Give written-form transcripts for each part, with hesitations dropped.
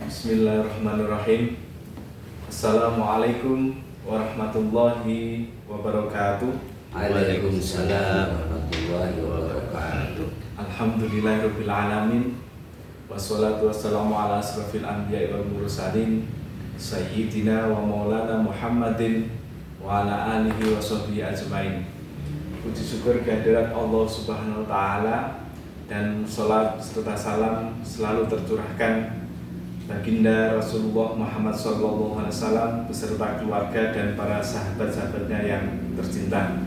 Bismillahirrahmanirrahim. Assalamualaikum warahmatullahi wabarakatuh. Waalaikumsalam warahmatullahi wabarakatuh. Alhamdulillahirabbil alamin. Wassalatu wassalamu ala asrofil anbiya'i wal mursalin sayyidina wa maulana Muhammadin wa ala alihi wa sahbihi ajmain. Puji syukur kehadirat Allah Subhanahu wa taala dan salat serta salam selalu tercurahkan baginda Rasulullah Muhammad SAW beserta keluarga dan para sahabat-sahabatnya yang tercinta.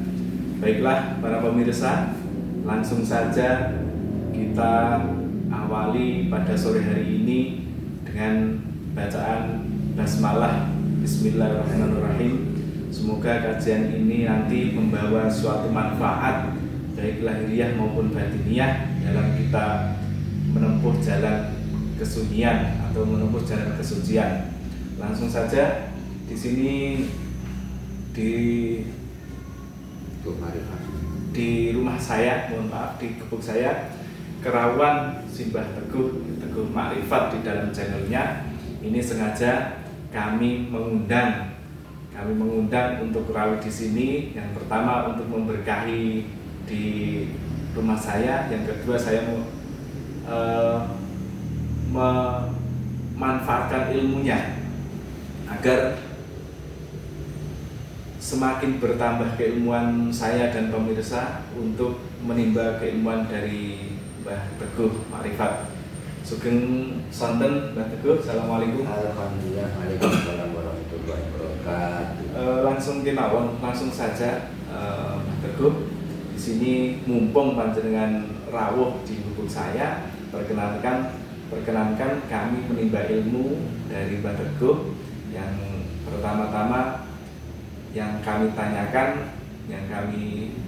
Baiklah para pemirsa, langsung saja kita awali pada sore hari ini dengan bacaan basmalah. Bismillahirrahmanirrahim. Semoga kajian ini nanti membawa suatu manfaat baik lahiriah maupun batiniah dalam kita menempuh jalan kesunyian atau menempuh jalan kesucian. Langsung saja di sini di rumah saya, mohon maaf, di gubuk saya, Kerawan Simbah Teguh Makrifat di dalam channelnya. Ini sengaja kami mengundang untuk rawuh di sini. Yang pertama untuk memberkahi di rumah saya, yang kedua saya mau memanfaatkan ilmunya agar semakin bertambah keilmuan saya dan pemirsa untuk menimba keilmuan dari Mbah Teguh Makrifat. Sugeng sonten Mbah Teguh. Assalamualaikum. Alhamdulillah. Waalaikumsalam warahmatullahi wabarakatuh. Langsung saja Mbah Teguh. Di sini mumpung panjenengan rawuh di gubuk saya, perkenankan kami menimba ilmu dari Mbah Teguh. Yang pertama-tama yang kami tanyakan, yang kami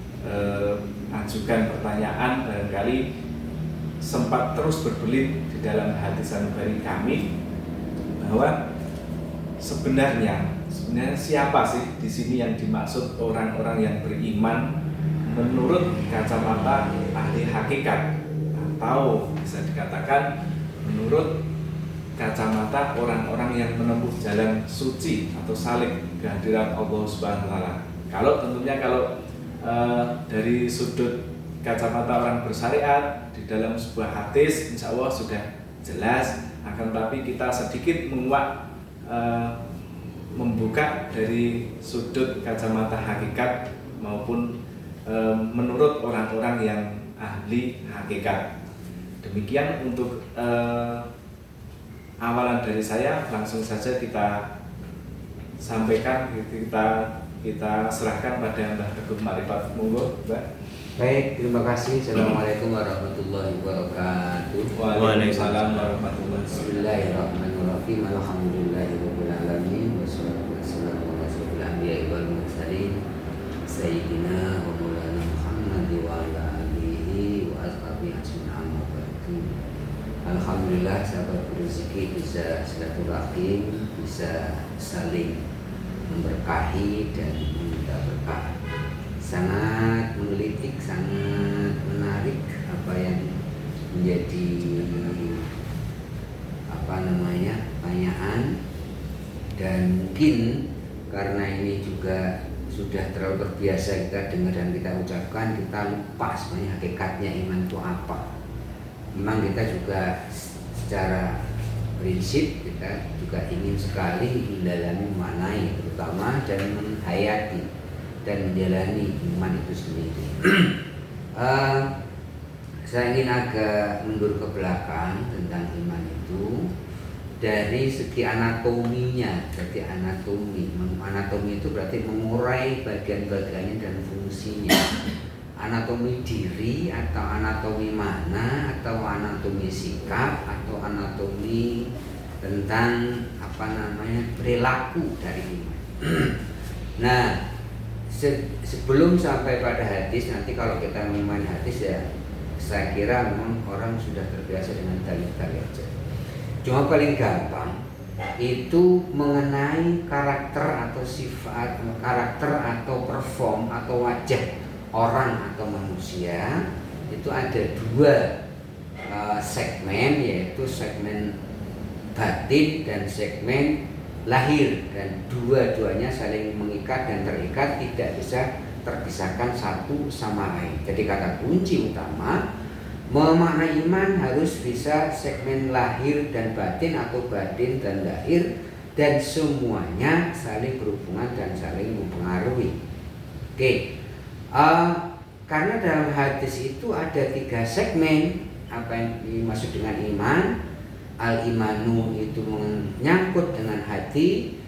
ajukan pertanyaan, barangkali sempat terus berbelit di dalam hati sanubari kami, bahwa sebenarnya siapa sih di sini yang dimaksud orang-orang yang beriman menurut kacamata ahli hakikat, atau bisa dikatakan menurut kacamata orang-orang yang menempuh jalan suci atau salik kehadiran Allah Subhanahu wa taala. Kalau dari sudut kacamata orang bersyariat di dalam sebuah hadis, insya Allah sudah jelas. Akan tetapi kita sedikit menguak, membuka dari sudut kacamata hakikat maupun menurut orang-orang yang ahli hakikat. Demikian untuk awalan dari saya. Langsung saja kita sampaikan, kita serahkan pada Mbah Teguh Makrifat. Monggo, Mbak. Baik, terima kasih. Assalamualaikum warahmatullahi wabarakatuh. Waalaikumsalam warahmatullahi wabarakatuh. Bismillahirrahmanirrahim. Alhamdulillahirabbil alamin. Wassalatu wassalamu ala asyrofil anbiya'i wal mursalin sayyidina wa maulana Muhammad wa ala alihi wa ashabihi ajmain. Alhamdulillah, sahabat rezeki bisa silaturahim, bisa saling memberkahi dan meminta berkah. Sangat menggelitik, sangat menarik apa yang menjadi pertanyaan, dan mungkin karena ini juga sudah terlalu terbiasa kita dengar dan kita ucapkan, kita lupa sebenarnya hakikatnya iman itu apa. Memang kita juga secara prinsip kita juga ingin sekali mendalami maknai, terutama dan menghayati dan menjalani iman itu sendiri. Saya ingin agak mundur ke belakang tentang iman itu dari segi anatominya. Berarti anatomi itu berarti mengurai bagian-bagiannya dan fungsinya. Anatomi diri atau anatomi mana, atau anatomi sikap, atau anatomi tentang perilaku dari iman. Nah, sebelum sampai pada hadis, nanti kalau kita main hadis ya saya kira memang orang sudah terbiasa dengan dalil-dalil aja. Cuma paling gampang itu mengenai karakter atau sifat, karakter atau perform atau wajah orang atau manusia. Itu ada dua segmen, yaitu segmen batin dan segmen lahir, dan dua-duanya saling mengikat dan terikat, tidak bisa terpisahkan satu sama lain. Jadi kata kunci utama memaknai iman harus bisa segmen lahir dan batin atau batin dan lahir, dan semuanya saling berhubungan dan saling mempengaruhi. Oke, karena dalam hadis itu ada 3 segmen. Apa yang dimaksud dengan iman? Al-imanu itu menyangkut dengan hati,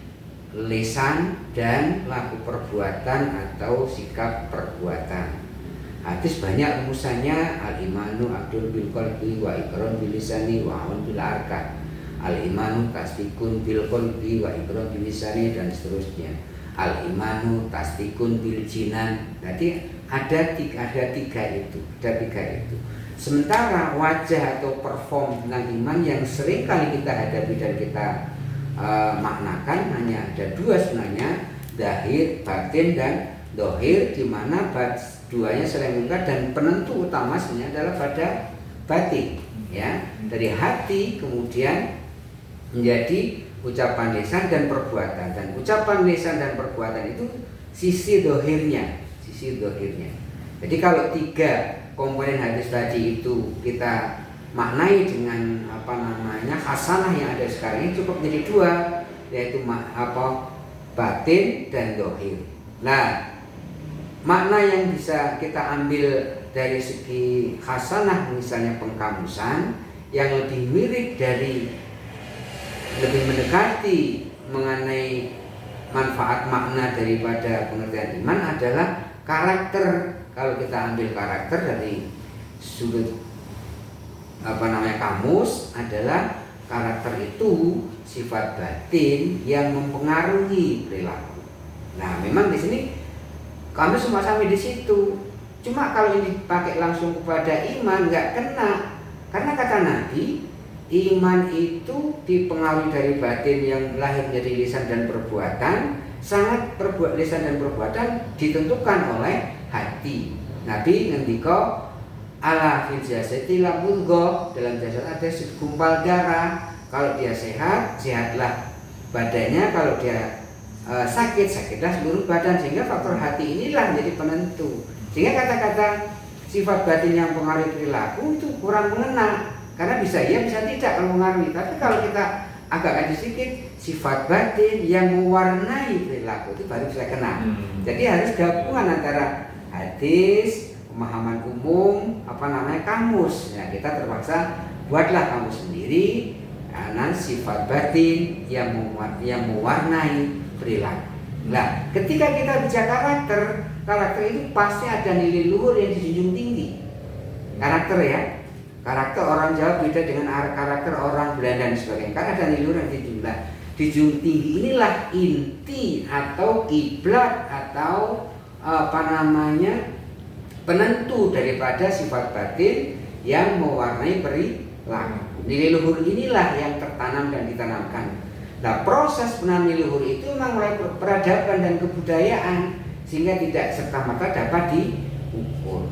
lisan, dan laku perbuatan atau sikap perbuatan. Hadis banyak rumusannya. Al-imanu abdul bil qalbi wa iqrar bil lisani wa amal bil arkan. Al-imanu tasdikun bil qalbi wa iqrar bil lisani, dan seterusnya. Al-imanu tasdikun bil jinan. Jadi ada tiga itu. Sementara wajah atau perform tentang iman yang sering kali kita hadapi dan kita maknakan hanya ada 2 sebenarnya, zahir, batin, dan dohir, di mana duanya saling mengikat dan penentu utama sebenarnya adalah pada batin, ya, dari hati kemudian menjadi ucapan lisan dan perbuatan, dan ucapan lisan dan perbuatan itu sisi dohirnya. Jadi kalau 3 komponen hadis tadi itu kita maknai dengan hasanah yang ada sekarang ini cukup menjadi 2, yaitu batin dan dohir. Nah, makna yang bisa kita ambil dari segi hasanah, misalnya pengkamusan, yang lebih mirip lebih mendekati mengenai manfaat makna daripada pengertian iman adalah karakter. Kalau kita ambil karakter dari sudut kamus, adalah karakter itu sifat batin yang mempengaruhi perilaku. Nah, memang di sini kami semua sampai di situ. Cuma kalau ini dipakai langsung kepada iman nggak kena, karena kata Nabi, iman itu dipengaruhi dari batin yang lahir menjadi lisan dan perbuatan. Sangat lisan dan perbuatan ditentukan oleh hati. Nabi ngendika, ala fil jasadi la mudghah, dalam jasad ada segumpal darah. Kalau dia sehat, sehatlah badannya. Kalau dia sakit, sakitlah seluruh badan. Sehingga faktor hati inilah menjadi penentu. Sehingga kata-kata sifat batin yang mempengaruhi perilaku itu kurang mengena, karena bisa iya bisa tidak kalau mengaruhi. Tapi kalau kita agak kaji sedikit, sifat batin yang mewarnai perilaku itu baru bisa kena. Jadi harus gabungan antara hadis, pemahaman umum, kamus. Ya, kita terpaksa buatlah kamus sendiri karena sifat batin yang mewarnai perilaku. Nah, ketika kita bicara karakter itu pasti ada nilai luhur yang dijunjung tinggi. Karakter, ya. Karakter orang Jawa beda dengan karakter orang Belanda dan sebagainya. Karena ada nilai luhur yang dijunjung tinggi. Inilah inti atau kiblat atau penentu daripada sifat batin yang mewarnai perilaku. Nilai luhur inilah yang tertanam dan ditanamkan. Nah, proses penanaman nilai luhur itu memang mulai peradaban dan kebudayaan, sehingga tidak serta-merta dapat diukur.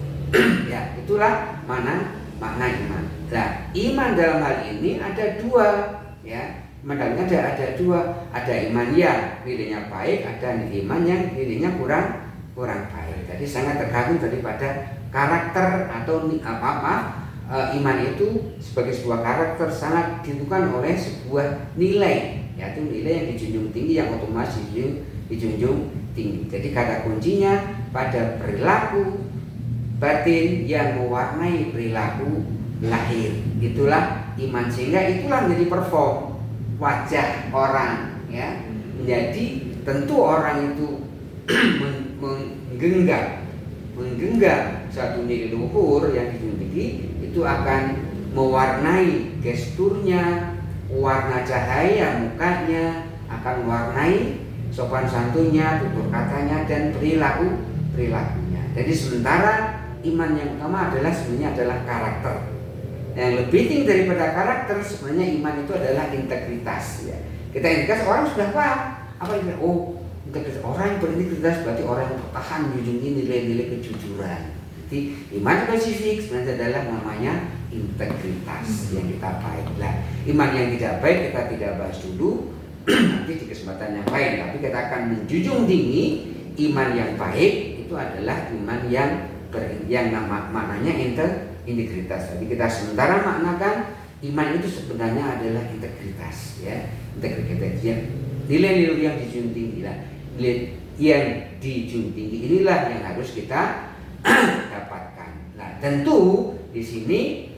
Ya, itulah makna iman. Nah, iman dalam hal ini ada 2, ya. Mendalamnya ada 2, ada iman yang nilainya baik, ada iman yang nilainya kurang baik. Jadi sangat tergantung daripada karakter atau iman itu sebagai sebuah karakter sangat ditentukan oleh sebuah nilai, yaitu nilai yang dijunjung tinggi, yang otomatis dijunjung tinggi. Jadi kata kuncinya pada perilaku batin yang mewarnai perilaku lahir. Itulah iman, sehingga itulah menjadi perform wajah orang, ya. Menjadi tentu orang itu menggenggam satu nilai luhur yang dijunjung tinggi, itu akan mewarnai gesturnya, warna cahaya mukanya, akan mewarnai sopan santunnya, tutur katanya, dan perilakunya. Jadi sementara iman yang utama sebenarnya adalah karakter. Yang lebih tinggi daripada karakter sebenarnya iman itu adalah integritas, ya. Kita integritas, orang sudah paham apa itu? Oh, integritas, orang yang berintegritas berarti orang yang bertahan menjunjung nilai-nilai kejujuran. Jadi iman spesifik sebenarnya adalah namanya integritas yang kita baik. Nah, iman yang tidak baik kita tidak bahas dulu nanti di kesempatan yang lain. Tapi kita akan menjunjung tinggi iman yang baik itu adalah iman yang maknanya integritas. Jadi kita sementara maknakan iman itu sebenarnya adalah integritas, ya. Integritas ya. Nilai-nilai yang dijunjung tinggi lah. Nilai yang dijunjung tinggi inilah yang harus kita dapatkan. Nah, tentu di sini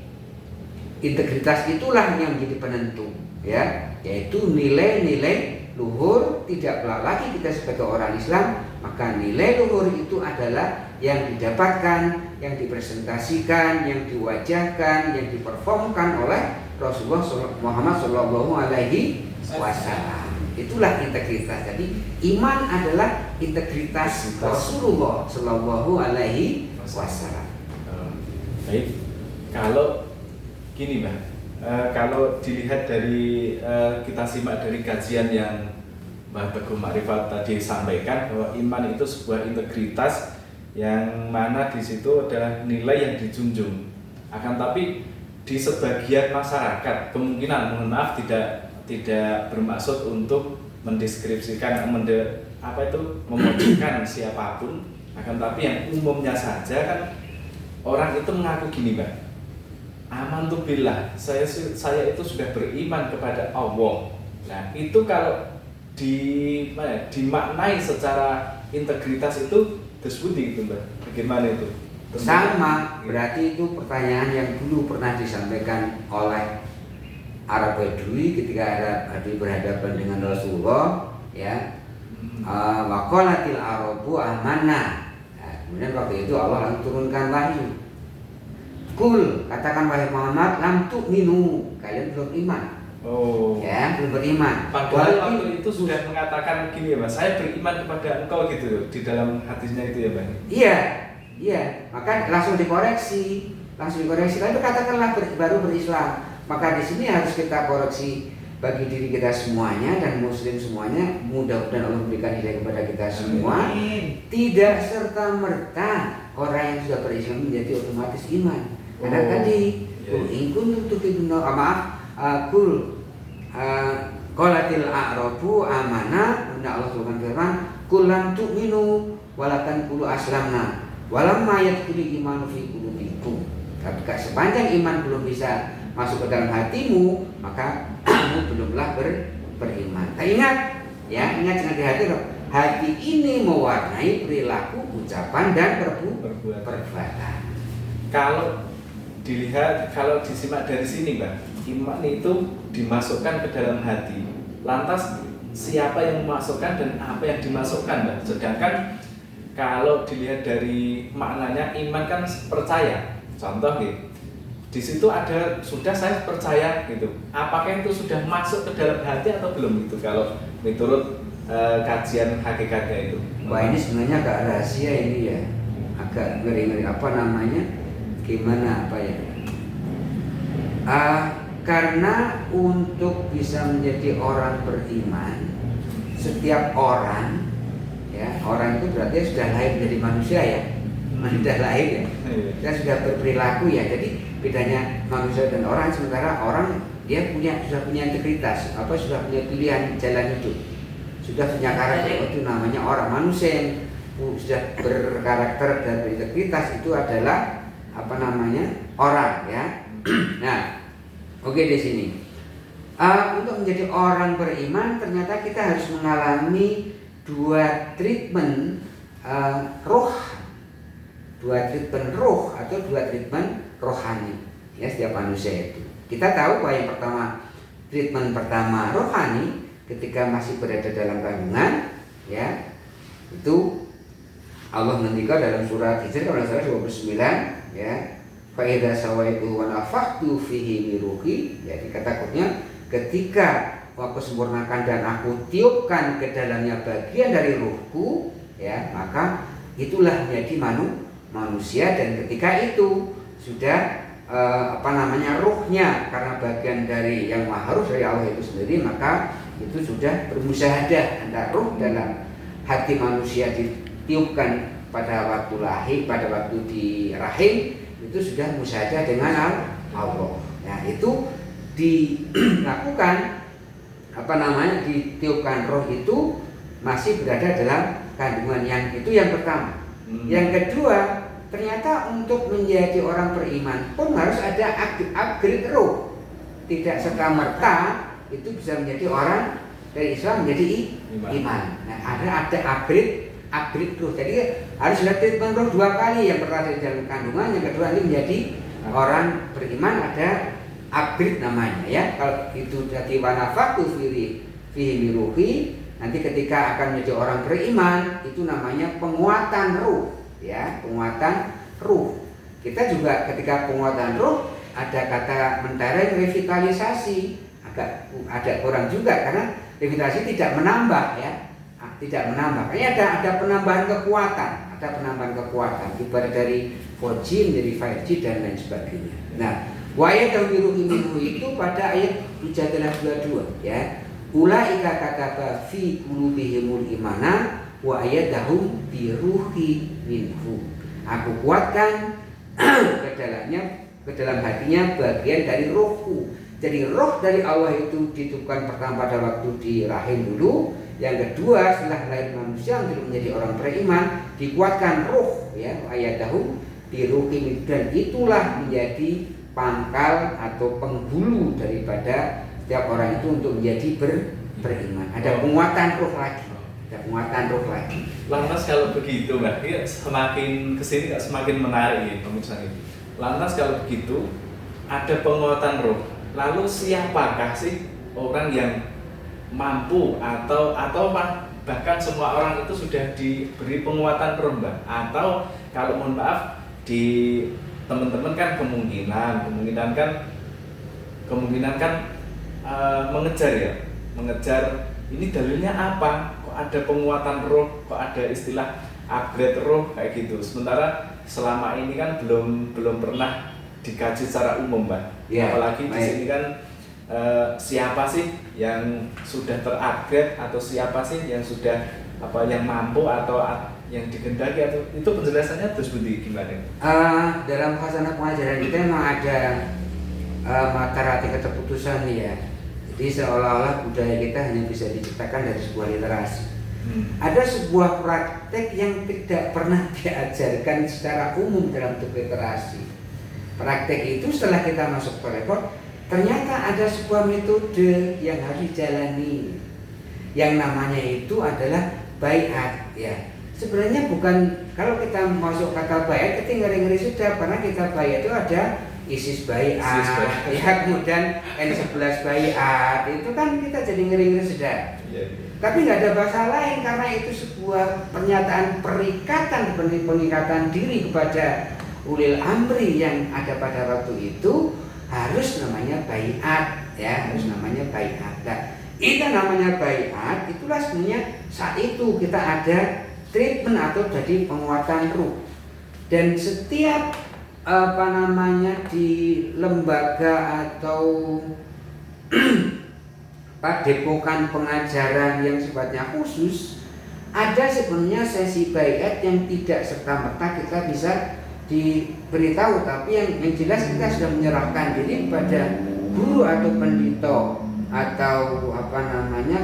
integritas itulah yang menjadi penentu, ya, yaitu nilai-nilai luhur. Tidak pelak lagi kita sebagai orang Islam, maka nilai luhur itu adalah yang didapatkan, yang dipresentasikan, yang diwajahkan, yang diperformkan oleh Rasulullah Muhammad Shallallahu Alaihi Wasallam. Itulah integritas. Jadi iman adalah integritas Rasulullah Shallallahu Alaihi Wasallam. Baik, kalau gini Mbak, kalau dilihat dari kita simak dari kajian yang Mbak Teguh Makrifat tadi sampaikan bahwa iman itu sebuah integritas yang mana di situ adalah nilai yang dijunjung. Akan tapi di sebagian masyarakat kemungkinan, mohon maaf, tidak bermaksud untuk mendeskripsikan memojokkan siapapun. Akan tapi yang umumnya saja kan orang itu mengaku gini Mbak, amantu billah, saya itu sudah beriman kepada Allah. Nah itu kalau dimaknai secara integritas itu disebut gitu Mbak, bagaimana itu? Sama, berarti itu pertanyaan yang dulu pernah disampaikan oleh Arab Badui ketika Arab Badui berhadapan dengan Rasulullah, ya. Waqalatil Arabu amanah. Nah, kemudian waktu itu Allah langsung turunkan wahyu. Kul, katakan wahai Muhammad, lam tu'minu, kalian belum iman. Oh. Ya, belum beriman. Padahal waktu itu sudah mengatakan gini ya Mas, saya beriman kepada engkau gitu di dalam hadisnya itu ya Mbak. Iya, maka langsung dikoreksi. Lalu katakanlah baru berislam. Maka di sini harus kita koreksi bagi diri kita semuanya dan muslim semuanya. Mudah-mudahan Allah memberikan hidayah kepada kita semua. Tidak serta merta orang yang sudah berislam menjadi otomatis iman. Karena tadi qalatil a'rabu amanah, Allah turunkan firman, qul lam tu'minu walakin qulu aslamna walamma yadkhulul imanu fi qulubikum. Tapi sepanjang iman belum bisa masuk ke dalam hatimu, maka kamu belumlah beriman. Nah, ingat jangan di hati loh. Hati ini mewarnai perilaku, ucapan dan perbuatan. Kalau disimak dari sini Mbak, iman itu dimasukkan ke dalam hati. Lantas siapa yang memasukkan dan apa yang dimasukkan Mbak? Sedangkan kalau dilihat dari maknanya iman kan percaya. Contoh gitu, di situ ada sudah saya percaya gitu. Apakah itu sudah masuk ke dalam hati atau belum itu? Kalau menurut kajian hakikatnya itu. Wah, ini sebenarnya agak rahasia ini ya, agak ngeri-ngeri karena untuk bisa menjadi orang beriman, setiap orang, ya, orang itu berarti sudah lahir menjadi manusia ya, sudah lahir ya, dan sudah berperilaku ya. Jadi bedanya manusia dan orang, sementara orang dia sudah punya integritas, sudah punya pilihan jalan hidup, sudah punya karakter, itu namanya orang. Manusia yang sudah berkarakter dan berintegritas itu adalah orang ya. Nah, oke, di sini untuk menjadi orang beriman ternyata kita harus mengalami dua treatment roh atau dua treatment rohani ya setiap manusia itu. Kita tahu bahwa yang treatment pertama rohani ketika masih berada dalam kandungan ya, itu Allah menghentikan dalam surat Hijr kalau salah 29 ya, fa idza sawaitu wa nafakhtu fihi min ruhi. Jadi kata-katanya ketika aku sempurnakan dan aku tiupkan ke dalamnya bagian dari ruhku ya, maka itulah menjadi manusia. Dan ketika itu sudah ruhnya, karena bagian dari yang maharus dari Allah itu sendiri, maka itu sudah bermusyahadah antara ruh dalam hati manusia ditiupkan pada waktu lahir, pada waktu di rahim, itu sudah musyahadah dengan Allah. Nah, itu dilakukan ditiupkan roh itu masih berada dalam kandungan yang itu yang pertama. Yang kedua, ternyata untuk menjadi orang beriman pun harus ada upgrade roh. Tidak serta-merta itu bisa menjadi orang dari Islam menjadi iman. Nah, ada upgrade roh. Jadi harus ada treatment roh 2 kali. Yang pertama di dalam kandungan, yang kedua ini menjadi orang beriman, ada upgrade namanya ya. Kalau itu jadi wanafatu fihi ruhi, nanti ketika akan menjadi orang beriman itu namanya penguatan ruh ya, penguatan ruh. Kita juga ketika penguatan ruh ada kata mentera revitalisasi, ada kurang juga karena revitalisasi tidak menambah ya, tidak menambah. Kayaknya ada penambahan kekuatan, ibarat dari 4G menjadi 5G dan lain sebagainya. Nah, wa yadawwiru minhu itu pada ayat Mujadalah 22 ya. Ulaika kataba fi qulubihimul imana wa ayyadahum bi ruhi minhu. Aku kuatkan ke dalam hatinya bagian dari rohku. Jadi roh dari Allah itu ditiupkan pertama pada waktu di rahim dulu. Yang kedua setelah lahir manusia untuk menjadi orang beriman dikuatkan roh ya, ayyadahum bi ruhi minhu, dan itulah menjadi pangkal atau penghulu daripada setiap orang itu untuk menjadi beriman. Ada penguatan roh lagi. Lantas kalau begitu, Mbak, semakin kesini semakin menarik ya pemirsa itu. Lantas kalau begitu ada penguatan roh. Lalu siapakah sih orang yang mampu atau bahkan semua orang itu sudah diberi penguatan roh, Mbak? Atau kalau mohon maaf di teman-teman kan kemungkinan kan mengejar ini dalilnya apa? Kok ada penguatan roh? Kok ada istilah upgrade roh kayak gitu? Sementara selama ini kan belum pernah dikaji secara umum, Mbak. Ya, apalagi di sini kan siapa sih yang sudah terupgrade atau siapa sih yang sudah yang mampu atau yang dikehendaki, atau itu penjelasannya terus gimana? Dalam khasanah pengajaran kita memang ada mata rantai keterputusan ya. Jadi seolah-olah budaya kita hanya bisa diciptakan dari sebuah literasi. Ada sebuah praktek yang tidak pernah diajarkan secara umum dalam bentuk literasi. Praktek itu setelah kita masuk ke rekod, ternyata ada sebuah metode yang harus dijalani. Yang namanya itu adalah baiat ya. Sebenarnya bukan, kalau kita masuk kata baiat kita ngeri-ngeri sudah, karena kita baiat itu ada ISIS baiat ya, kemudian N11 baiat, itu kan kita jadi ngeri-ngeri sudah. Tapi nggak ada bahasa lain karena itu sebuah pernyataan pengikatan diri kepada ulil amri yang ada pada waktu itu, harus namanya baiat ya, harus namanya baiat. Nah, itu namanya baiat, itulah sebenarnya saat itu kita ada treatment atau jadi penguatan ruh. Dan setiap di lembaga atau padepokan pengajaran yang sifatnya khusus, ada sebenarnya sesi baiat yang tidak serta-merta kita bisa diberitahu, tapi yang jelas kita sudah menyerahkan diri pada guru atau pendito atau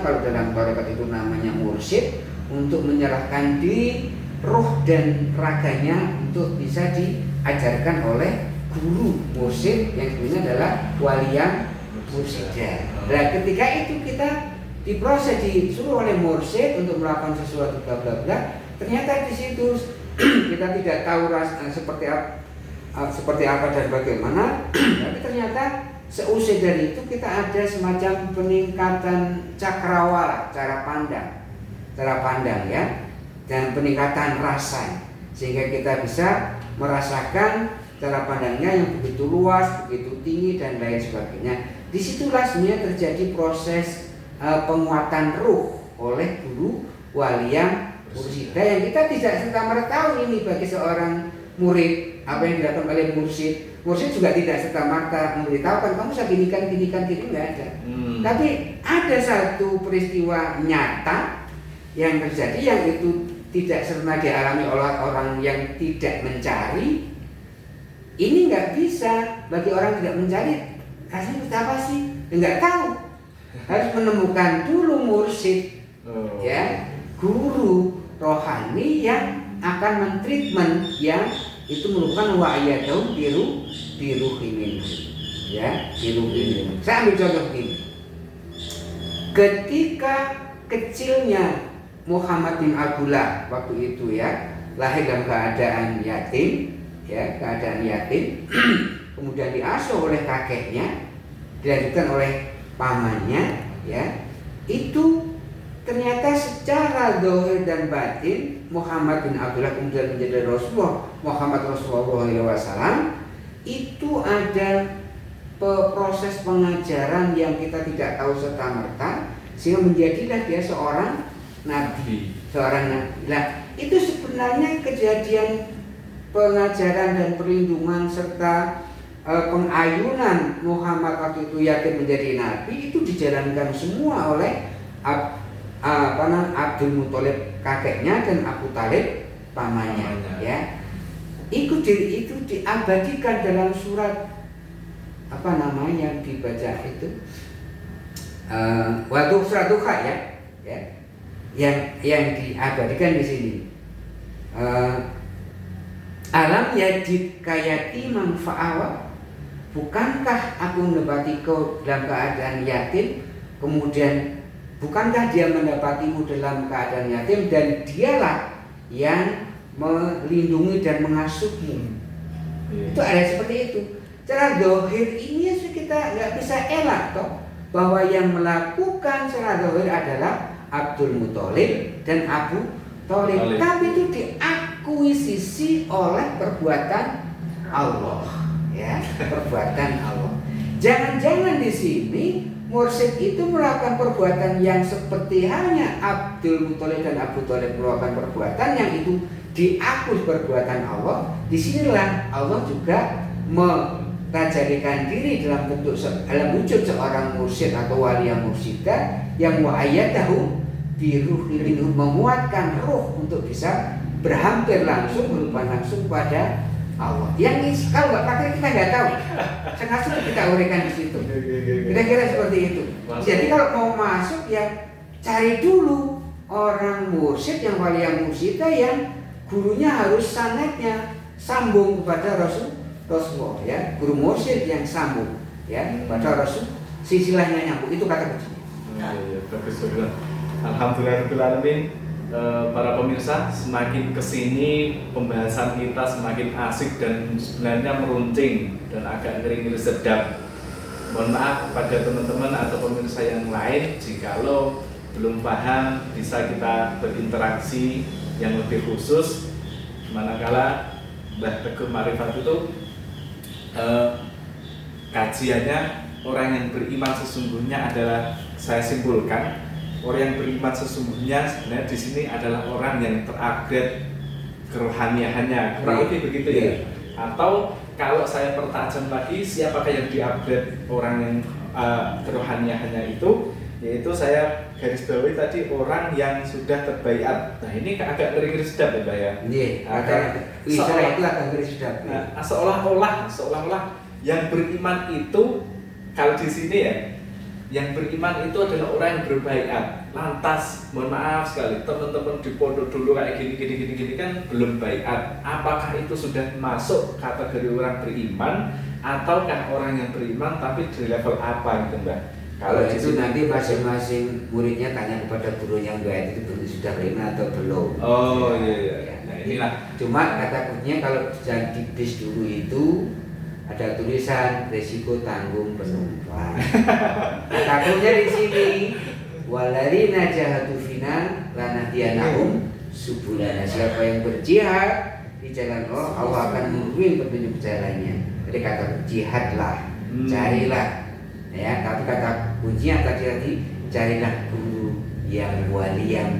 kalau dalam tarekat itu namanya mursyid, untuk menyerahkan diri roh dan raganya untuk bisa diajarkan oleh guru mursyid yang sebenarnya adalah waliyah mursyidnya. Nah, ketika itu kita diproses, disuruh oleh mursyid untuk melakukan sesuatu bla bla bla, ternyata di situ kita tidak tahu seperti apa dan bagaimana, tapi ternyata seusai dari itu kita ada semacam peningkatan cakrawala, cara pandang ya, dan peningkatan rasa, sehingga kita bisa merasakan cara pandangnya yang begitu luas, begitu tinggi dan lain sebagainya. Disitulah sebenarnya terjadi proses penguatan ruh oleh guru waliyah mursyid yang kita tidak serta-merta tahu ini bagi seorang murid apa yang dilakukan oleh mursyid. Mursyid juga tidak serta-merta memberitahukan kamu bisa gini nggak ada. Tapi ada satu peristiwa nyata yang terjadi yang itu tidak serta dialami oleh orang yang tidak mencari, Ini nggak bisa bagi orang tidak mencari rasanya seperti apa sih, nggak tahu. Harus menemukan dulu mursyid, ya, guru rohani yang akan mentreatment, yang itu merupakan wa'iyadahum biruhimin, ya, biruhimin. Saya ambil contoh begini. Ketika kecilnya Muhammad bin Abdullah waktu itu, ya, lahir dalam keadaan yatim, ya, keadaan yatim, kemudian diasuh oleh kakeknya, dilanjutkan oleh pamannya, ya, itu ternyata secara zahir dan batin Muhammad bin Abdullah kemudian menjadi Rasulullah Muhammad Rasulullah SAW, itu ada proses pengajaran yang kita tidak tahu serta-merta sehingga menjadilah dia seorang nabi, Nah, itu sebenarnya kejadian pengajaran dan perlindungan serta pengayunan Muhammad waktu itu yatim menjadi nabi itu dijalankan semua oleh Abdul Muthalib kakeknya dan Abu Talib pamannya, ya. Itu diabadikan dalam surat yang dibaca itu waktu surat Duha, ya, yang diabadikan di sini. Alam yajid kayati manfa'awa, bukankah aku mendapati kau dalam keadaan yatim, kemudian bukankah dia mendapatimu dalam keadaan yatim dan dialah yang melindungi dan mengasuhmu. Itu ada seperti itu. Secara dohir ini kita nggak bisa elak toh, bahwa yang melakukan secara dohir adalah Abdul Muthalib dan Abu Thalib, tapi itu diakuisisi oleh perbuatan Allah, ya, perbuatan Allah. Jangan-jangan di sini mursyid itu melakukan perbuatan yang seperti halnya Abdul Muthalib dan Abu Thalib melakukan perbuatan yang itu diakui perbuatan Allah. Disinilah Allah juga mentajadikan diri dalam wujud seorang mursyid atau wali yang mursyidah yang wa'ayatahu biruhil, menguatkan ruh untuk bisa berhampir langsung, berupa langsung pada Allah. Yang ini kalau nggak pakai kita nggak tahu. Sengaja kita uraikan di situ. Kira-kira seperti itu. Jadi kalau mau masuk ya cari dulu orang mursyid yang wali yang mursyidah yang gurunya harus sanadnya sambung kepada Rasulullah, ya, guru mursyid yang sambung, ya, kepada Rasul, silsilahnya nyambung. Itu kata kuncinya. Bagus banget. Alhamdulillahirobbilalamin. Para pemirsa, semakin kesini pembahasan kita semakin asik dan sebenarnya meruncing dan agak ngeri-ngeri sedap. Mohon maaf kepada teman-teman atau pemirsa yang lain jikalau belum paham, bisa kita berinteraksi yang lebih khusus. Manakala Mbah Teguh Marifat itu kajiannya orang yang beriman sesungguhnya adalah, saya simpulkan, orang yang beriman sesungguhnya sebenarnya di sini adalah orang yang terupgrade kerohaniahannya, kurang lebih begitu, ya. Atau kalau saya pertajam lagi, siapakah yang diupgrade orang yang kerohaniahannya itu? Yaitu saya garis bawahi tadi orang yang sudah terbaiat. Nah ini agak ngeri-ngeri sedap ya Mbak ya. Seolah-olah yang beriman itu, kalau di sini ya, yang beriman itu adalah orang yang berbaiat. Lantas, mohon maaf sekali, teman-teman di pondok dulu kayak gini kan belum baiat. Apakah itu sudah masuk kategori orang beriman, ataukah orang yang beriman tapi di level apa gitu Mbak? Kalau itu nanti masing-masing muridnya tanya kepada gurunya Mbak itu sudah beriman atau belum. Oh iya. Nah inilah. Cuma kata kuncinya kalau di bis dulu itu ada tulisan resiko tanggung penumpang. Takutnya di sini walarina jahatu fina lanahdiyanahum subulana. Siapa yang berjihad di jalan Allah akan memberi petunjuk jalannya. Jadi kata jihadlah, carilah. Ya, tapi kata kuncinya tadi carilah guru yang wali yang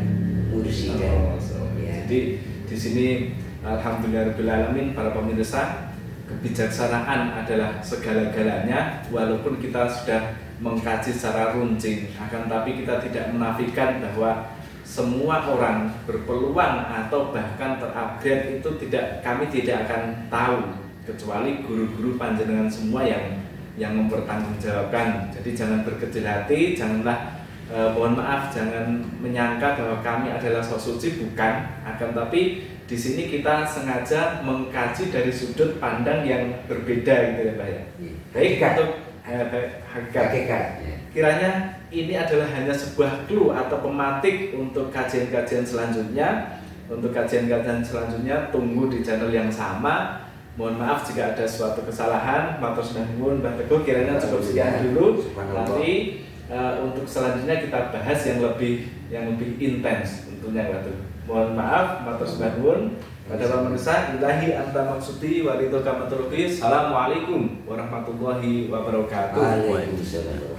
mursyidah. Ya. Jadi di sini alhamdulillahirobbilalamin para pemirsa, kebijaksanaan adalah segala-galanya. Walaupun kita sudah mengkaji secara runcing, akan tapi kita tidak menafikan bahwa semua orang berpeluang atau bahkan terupgrade itu kami tidak akan tahu kecuali guru-guru panjenengan semua yang mempertanggungjawabkan. Jadi jangan berkecil hati, janganlah mohon maaf, jangan menyangka bahwa kami adalah sok suci, bukan. Akan tapi di sini kita sengaja mengkaji dari sudut pandang yang berbeda gitu ya Pak ya. Baik untuk hakikat. Kiranya ini adalah hanya sebuah clue atau pematik untuk kajian-kajian selanjutnya. Untuk kajian-kajian selanjutnya tunggu di channel yang sama. Mohon maaf jika ada suatu kesalahan. Matur nuwun Mbah Teguh, kiranya cukup sekian dulu. Nanti untuk selanjutnya kita bahas yang lebih intens tentunya Mbah Teguh. Mohon maaf, matur nuwun. Pada pemirsa, ilahi anta maksudi warito kamatuluki. Assalamualaikum warahmatullahi wabarakatuh. Waalaikumsalam.